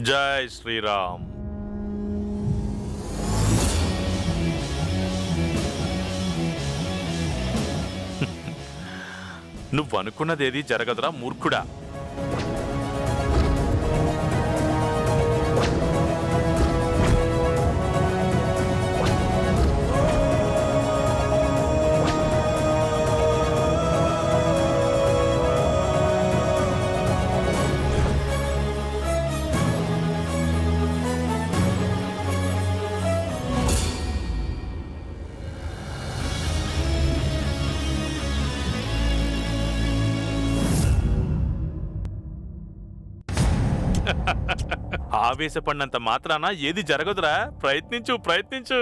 జై శ్రీరామ్. నువ్వు అనుకున్నదేది జరగదురా మూర్ఖుడా. ఆవేశపడినంత మాత్రాన ఏది జరగదురా. ప్రయత్నించు ప్రయత్నించు.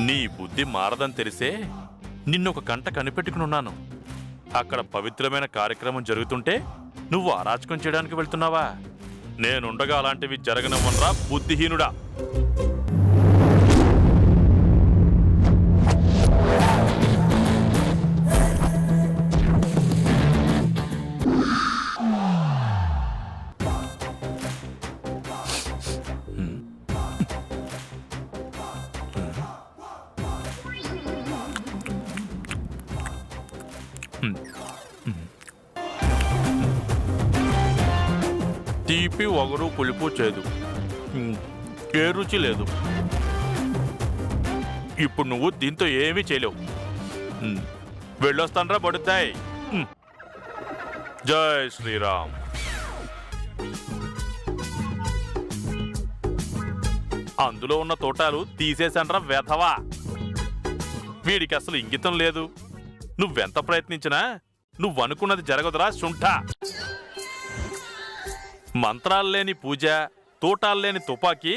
నీ బుద్ధి మారదని తెలిసే నిన్నొక గంట కనిపెట్టుకునున్నాను. అక్కడ పవిత్రమైన కార్యక్రమం జరుగుతుంటే నువ్వు అరాచకం చేయడానికి వెళ్తున్నావా? నేనుండగా అలాంటివి జరగనివ్వనురా బుద్ధిహీనుడా. తీపి ఒగరు పులుపు చేదు, ఏ రుచి లేదు. ఇప్పుడు నువ్వు దీంతో ఏమీ చేయలేవు. వెళ్ళొస్తానరా పడుతాయి. జై శ్రీరామ్. అందులో ఉన్న తోటాలు తీసేశానరా వెధవా. వీడికి అసలు ఇంగితం లేదు. నువ్వెంత ప్రయత్నించినా నువ్వనుకున్నది జరగదురా శుంఠ. మంత్రాల్లేని పూజ, తోటాల్లేని తుపాకీ,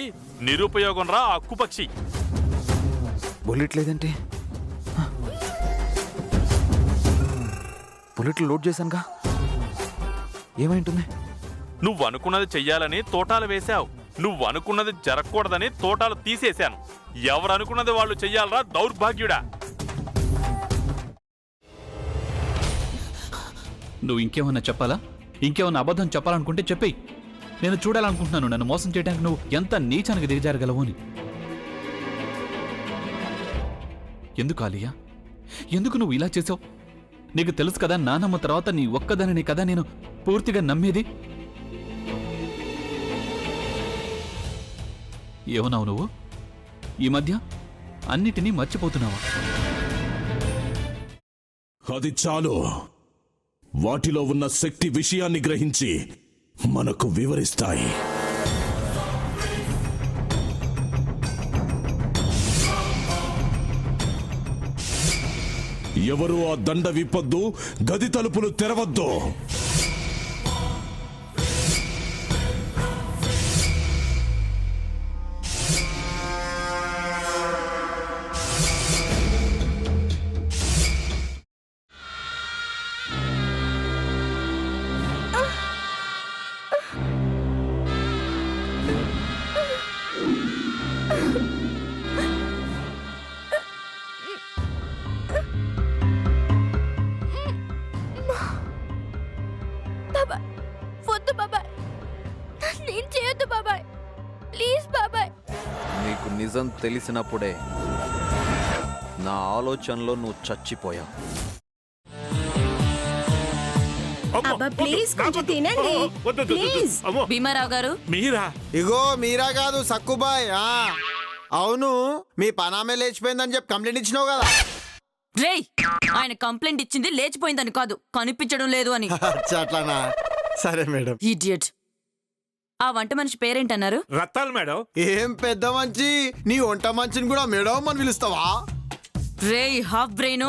నిరుపయోగం రా అక్కుపక్షి. బుల్లెట్ లేదంటే బుల్లెట్లు లోడ్ చేశానుగా, ఏమైంటుంది? నువ్వనుకున్నది చెయ్యాలని తోటాలు వేశావు. నువ్వనుకున్నది జరగకూడదని తోటాలు తీసేశాను. ఎవరనుకున్నది వాళ్ళు చెయ్యాలరా దౌర్భాగ్యుడా. నువ్వు ఇంకేమన్నా చెప్పాలా? ఇంకేమన్నా అబద్ధం చెప్పాలనుకుంటే చెప్పేయి. నేను చూడాలనుకుంటున్నాను నన్ను మోసం చేయడానికి నువ్వు ఎంత నీచానికి దిగజారగలవు అని. ఎందుకు ఆలియా, ఎందుకు నువ్వు ఇలా చేసావు? నీకు తెలుసు కదా నానమ్మ తర్వాత నీ ఒక్కదానిని కదా నేను పూర్తిగా నమ్మేది. ఏమన్నావు నువ్వు? ఈ మధ్య అన్నిటినీ మర్చిపోతున్నావా? అది చాలు. వాటిలో ఉన్న శక్తి విషయాన్ని గ్రహించి మనకు వివరిస్తాయి. ఎవరు ఆ దండ విప్పొద్దు, గది తలుపులు తెరవద్దు. నీకు నిజం తెలిసినప్పుడే నా ఆలోచనలో నువ్వు చచ్చిపోయావు. భీమారావు గారు, మీరా? ఇగో మీరా కాదు సక్కుబాయ్. అవును, మీ పనామే లేచిపోయిందని చెప్పి కంప్లైంట్ ఇచ్చినావు కదా. రేయ్, ఆయన కంప్లైంట్ ఇచ్చింది లేచిపోయిందని కాదు, కనిపించడం లేదు అని. అట్లానా? సరే మేడం. ఇడియట్. ఆ వంట మనిషి పేరేంటన్నారు? రత్తాలు మేడం. ఏం పెద్ద మంచి, నీ వంట మంచిని కూడా మేడం అని పిలుస్తావా? రేయ్ హాఫ్ బ్రెయిన్,